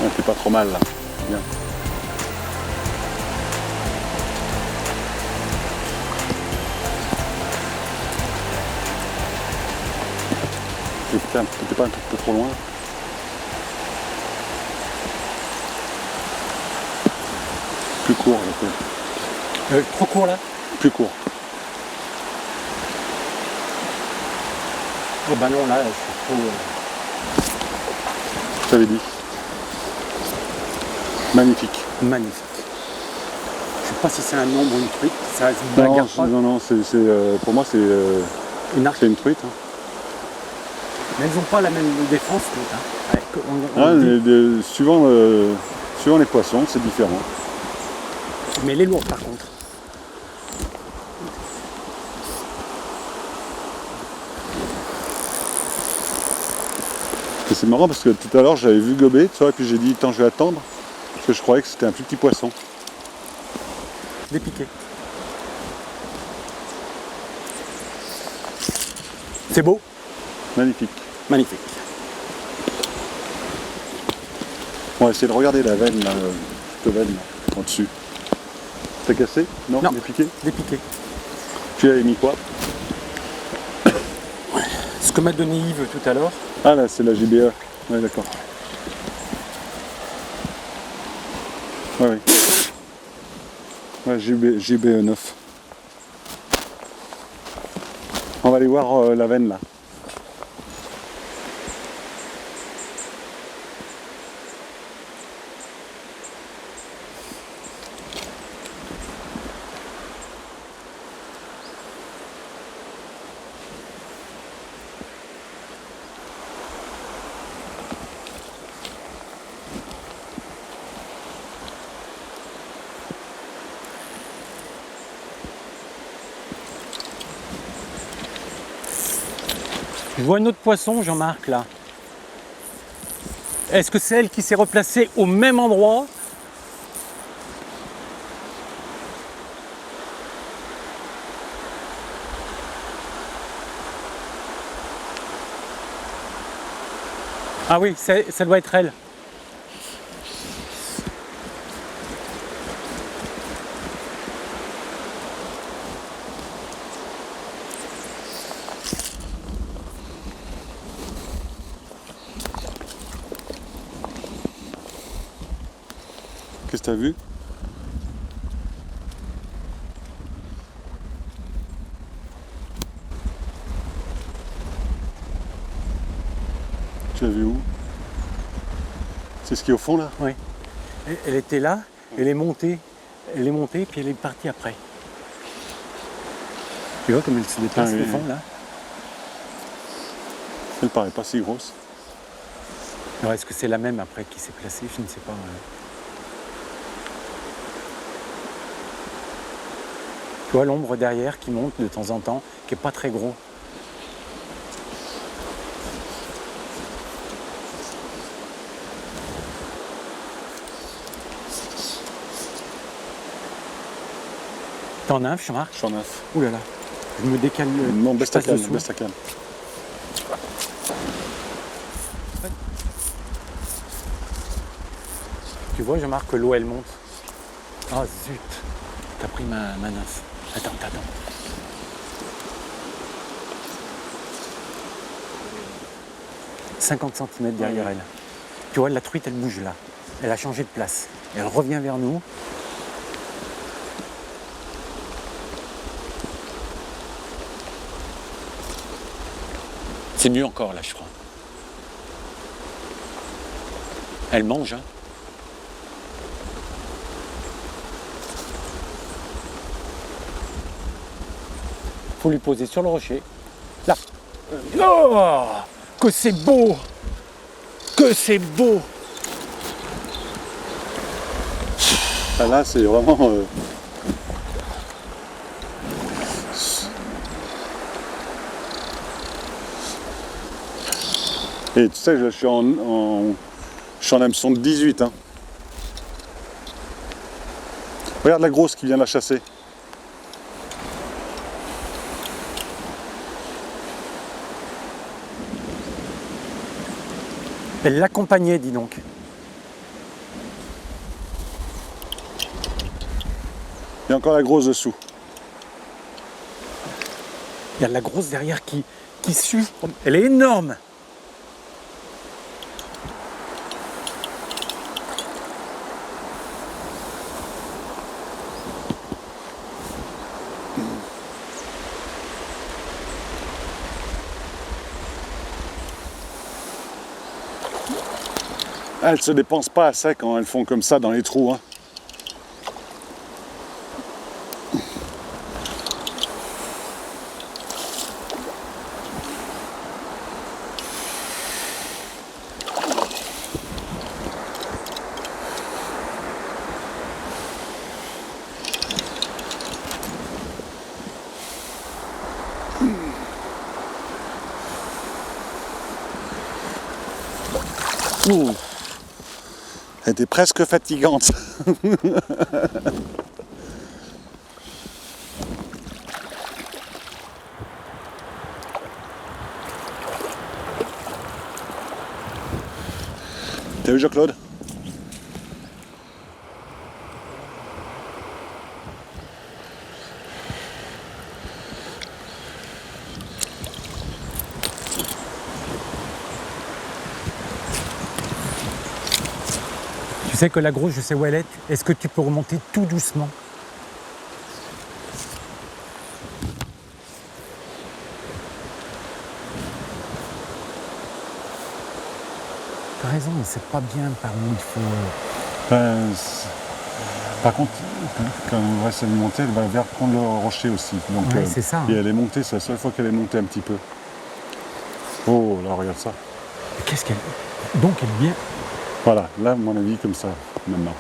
Ah, t'es pas trop mal là. Bien. T'es pas un peu trop loin. Plus court, un peu. Trop court là. Plus court. Oh bah non, là, je suis trop... Je t'avais dit. Magnifique. magnifique. Je sais pas si c'est un nombre ou une truite, ça se bagarre pas. Non, pour moi c'est Une arche. une truite. Hein. Mais elles n'ont pas la même défense toutes. Hein. Ouais, Ah, dit. suivant les poissons, c'est différent. Mais les lourdes par contre. Et c'est marrant parce que tout à l'heure j'avais vu gober, tu vois, et puis j'ai dit attends je vais attendre, parce que je croyais que c'était un plus petit poisson. Des piquets. C'est beau? Magnifique. Magnifique. On va essayer de regarder la veine, là, cette veine là, en dessus. T'as cassé? Non, Non. il est piqué. Des piquets. Tu avais mis quoi? Ce que m'a donné Yves tout à l'heure. Ah là c'est la JBE. Ouais d'accord. Ouais oui. Ouais JBE 9. On va aller voir la veine là. Je vois un autre poisson, Jean-Marc, là. Est-ce que c'est elle qui s'est replacée au même endroit? Ah oui, ça doit être elle. Qu'est-ce que t'as vu? Tu l'as vu où? C'est ce qui est au fond là? Oui. Elle était là, elle est montée, puis elle est partie après. Tu vois comme elle se déplace Ah oui, au fond, oui. là? Elle paraît pas si grosse. Alors, est-ce que c'est la même après qui s'est placée? Je ne sais pas. Tu vois l'ombre derrière qui monte de temps en temps, qui n'est pas très gros. T'en as un, Jean-Marc? J'en ai. Ouh là là, je me décale. Non, je baisse ta passe canne, dessous. baisse ta canne. Tu vois, Jean-Marc, que l'eau elle monte. Ah zut, t'as pris ma nasse. Attends. 50 cm derrière elle. Tu vois, la truite, elle bouge là. Elle a changé de place. Elle revient vers nous. C'est mieux encore là, je crois. Elle mange, hein. Faut lui poser sur le rocher. Là. Oh, que c'est beau! Que c'est beau! Ah, là, c'est vraiment. Et tu sais, je suis je suis en hameçon de 18. Hein. Regarde la grosse qui vient la chasser. Elle l'accompagnait, dis donc. Il y a encore la grosse dessous. Il y a la grosse derrière qui suit. Elle est énorme. Elles se dépensent pas assez quand elles font comme ça dans les trous. Hein. Ouh. Elle était presque fatigante. T'as vu Jean-Claude? Tu sais que la grosse, je sais où elle est. Est-ce que tu peux remonter tout doucement? T'as raison, mais c'est pas bien par où il faut. Par contre, quand on va se monter, elle va vers prendre le rocher aussi. Donc, Ouais, c'est ça. Et elle est montée, c'est la seule fois qu'elle est montée un petit peu. Oh, là, regarde ça. Qu'est-ce qu'elle. Donc elle est bien. Voilà, là, à mon avis, comme ça, maintenant.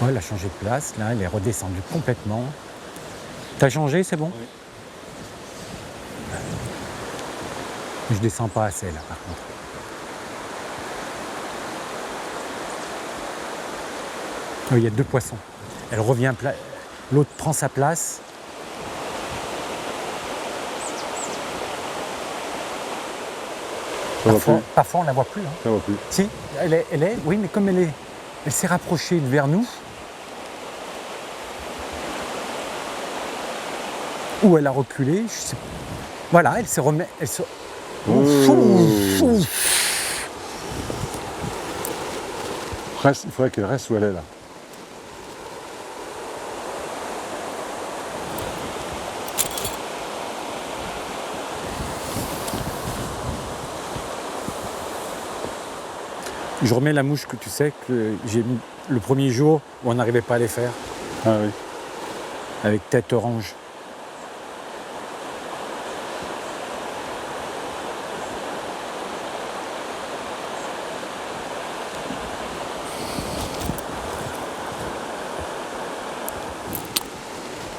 Ouais, elle a changé de place. Là, elle est redescendue complètement. T'as changé, c'est bon? Oui. Je descends pas assez là, par contre. Il y a 2 poissons. Elle revient l'autre prend sa place. Ça va plus. Parfois on la voit plus. Hein. Ça va plus. Si, elle est, oui, mais comme elle s'est rapprochée vers nous, ou elle a reculé, je sais pas. Voilà, elle se remet. Il faudrait qu'elle reste où elle est là. Je remets la mouche que tu sais que j'ai mis le premier jour où on n'arrivait pas à les faire, Ah oui. avec tête orange.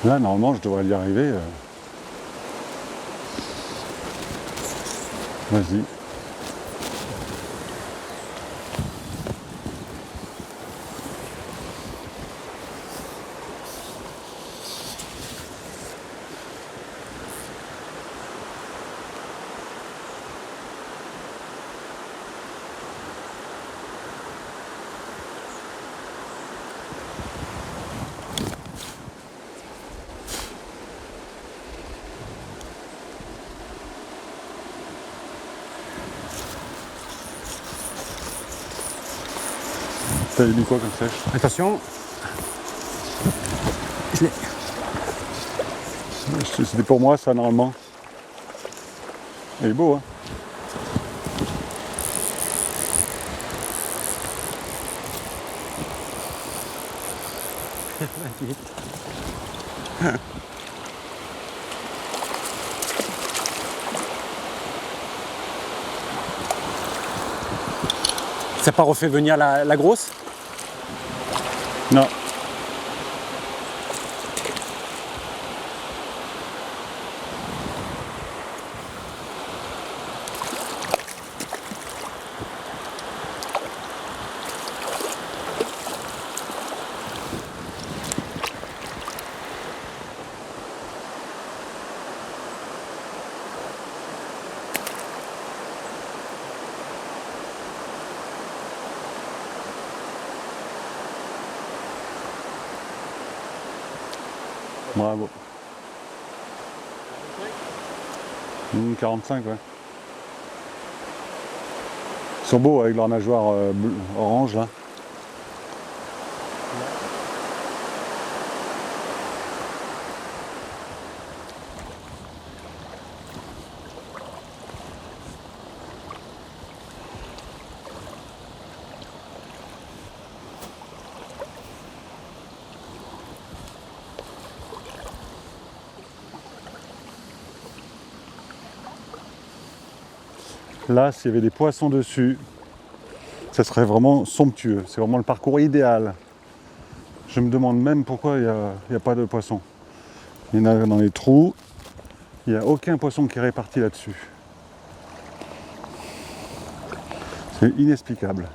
Là, normalement, je devrais y arriver. Vas-y. T'avais mis quoi comme flèche? Attention. Je l'ai. C'était pour moi, ça, normalement. Il est beau, hein? Ça n'a pas refait venir la grosse? Non. Bravo. 45, ouais. Ils sont beaux avec leur nageoire orange là. Là, s'il y avait des poissons dessus, ça serait vraiment somptueux. C'est vraiment le parcours idéal. Je me demande même pourquoi il n'y a pas de poissons. Il y en a dans les trous. Il n'y a aucun poisson qui est réparti là-dessus. C'est inexplicable.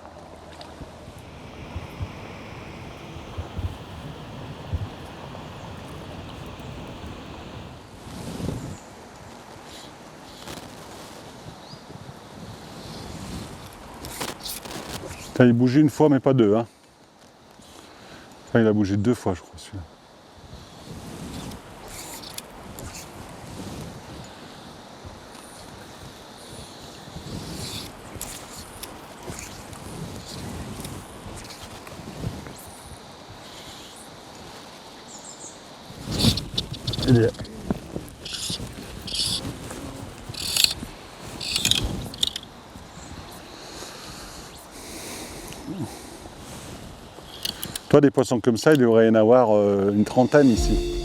Là, il bougeait une fois, mais pas deux. Hein. Enfin, il a bougé 2 fois, je crois, celui-là. Il est... Toi, des poissons comme ça, il devrait y en avoir une trentaine ici.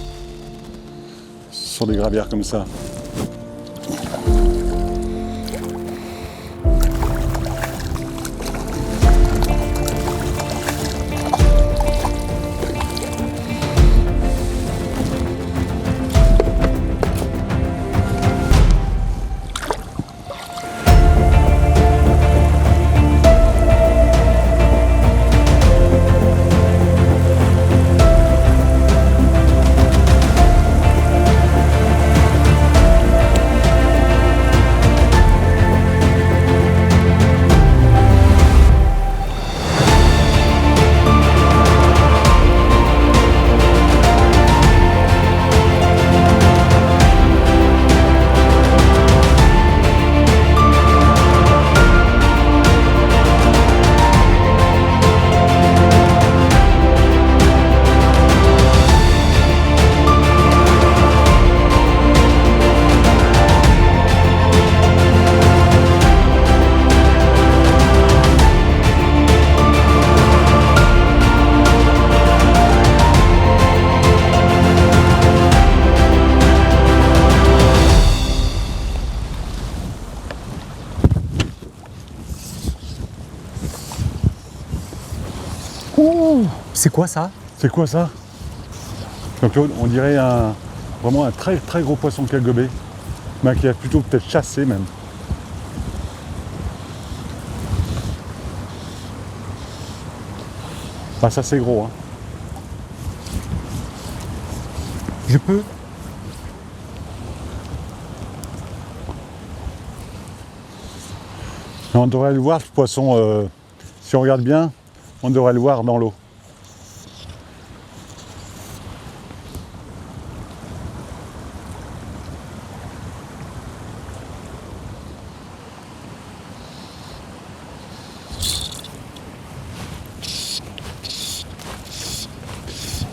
Sur des gravières comme ça. C'est quoi ça? C'est quoi ça? Jean-Claude, on dirait vraiment un très très gros poisson qui a gobé, mais qui a plutôt peut-être chassé même. Ah, ça c'est gros, hein. Je peux? Et on devrait le voir, ce poisson, si on regarde bien, on devrait le voir dans l'eau.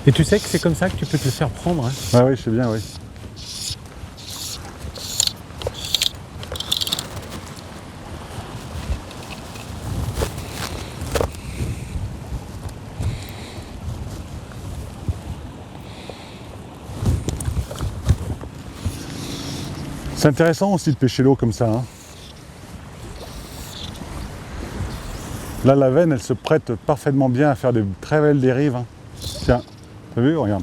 Et tu sais que c'est comme ça que tu peux te le faire prendre, hein? Ah oui, je sais bien, oui. C'est intéressant aussi de pêcher l'eau comme ça, hein. Là, la veine, elle se prête parfaitement bien à faire de très belles dérives, hein. Tiens, t'as vu? Regarde.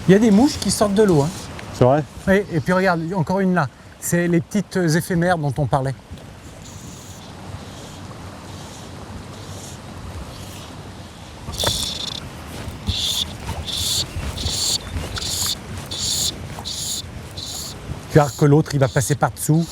Il y a des mouches qui sortent de l'eau, hein. C'est vrai? Oui, et puis regarde, encore une là. C'est les petites éphémères dont on parlait. Car que l'autre, il va passer par-dessous.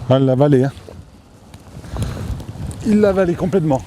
Ah, il l'a avalé, hein. Il l'a avalé complètement.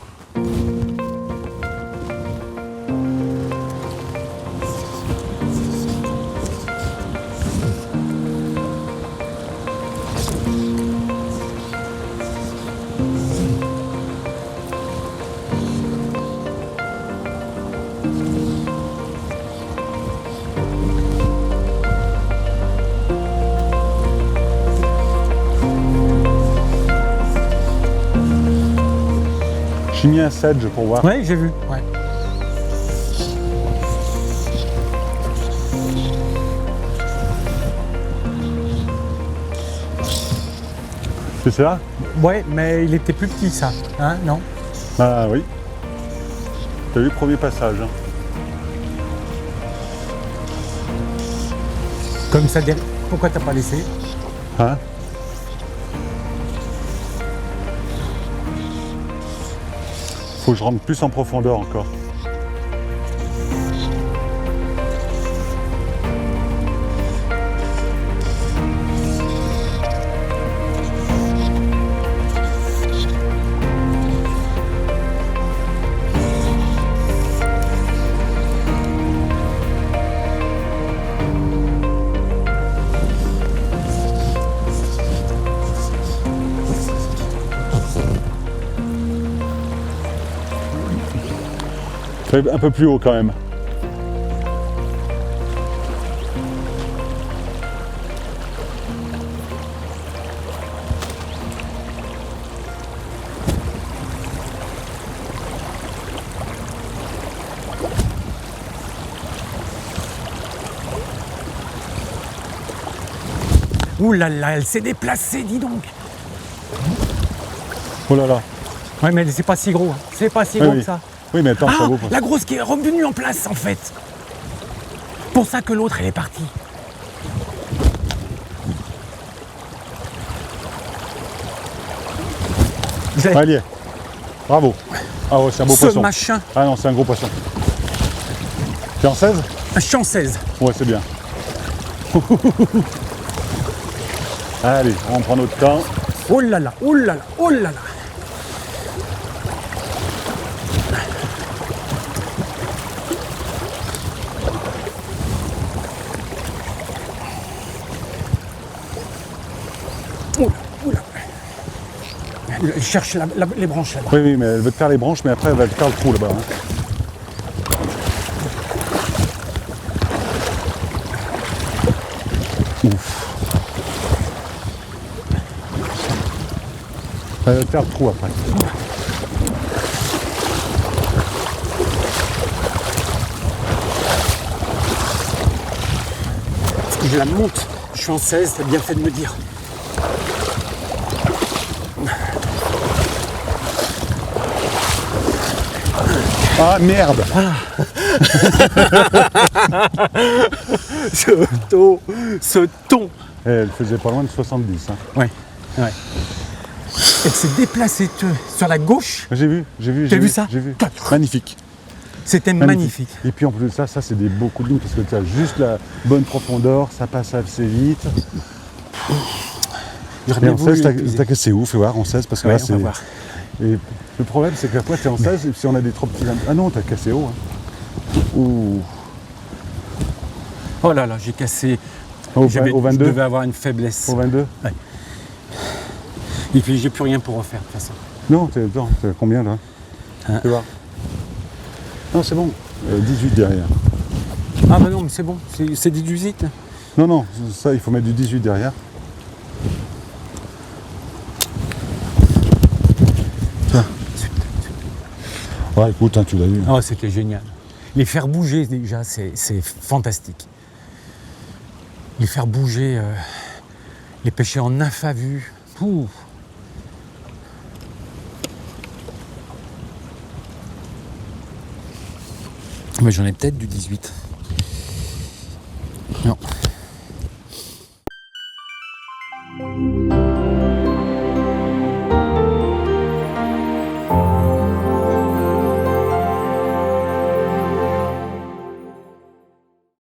J'ai mis un sedge pour voir. Ouais, j'ai vu. Ouais. C'est ça? Ouais, mais il était plus petit ça, hein, non? Ah oui. T'as vu le premier passage, hein. Comme ça, pourquoi t'as pas laissé? Hein? Faut que je rentre plus en profondeur encore. Fais un peu plus haut quand même. Ouh là là, elle s'est déplacée, dis donc. Oh là là. Ouais, mais c'est pas si gros, hein. C'est pas si Oui, gros oui. que ça. Oui, mais attends, ça Ah, vaut pas. la grosse qui est revenue en place en fait. Pour ça que l'autre elle est partie. Allez, bravo. Ah ouais, c'est un beau Ce poisson. machin, Ah non, c'est un gros poisson. T'es en 16? je suis en 16. Ouais, c'est bien. Allez, on prend notre temps. Oh là là, oh là là, oh là là. Oula, oula. Je cherche les branches là-bas. Oui, oui, mais elle veut te faire les branches, mais après elle va te faire le trou là-bas, hein. Ouf. Elle va te faire le trou après. Je la monte. Je suis en 16, t'as bien fait de me dire. Ah merde! Ce ton. Eh, elle faisait pas loin de 70. Hein. Ouais, ouais. Elle s'est déplacée sur la gauche. J'ai vu. T'as vu ça? J'ai vu. Magnifique. C'était magnifique. Et puis en plus de ça, c'est des beaux coups de ligne parce que tu as juste la bonne profondeur, ça passe assez vite. J'aurais Et bien en voulu 16, l'épuiser. t'as cassé où? Fais voir en 16 parce que Ouais, là on c'est. va voir. Et le problème c'est qu'après t'es en 16 et si on a des trop petits. Ah non, t'as cassé haut. Hein. Ouh. Oh là là, j'ai cassé. Au Je 22? devais avoir une faiblesse. Au 22? Et puis j'ai plus rien pour refaire de toute façon. Non, t'es à combien là? Hein? Fais voir. Non, c'est bon. 18 derrière. Ah bah non, mais c'est bon, c'est du visite. Non, non, ça il faut mettre du 18 derrière. Tiens. Ouais, écoute, hein, tu l'as vu. Oh, c'était génial. Les faire bouger déjà, c'est fantastique. Les faire bouger, les pêcher en nymphe à vue. Ouh. Mais j'en ai peut-être du 18. Non.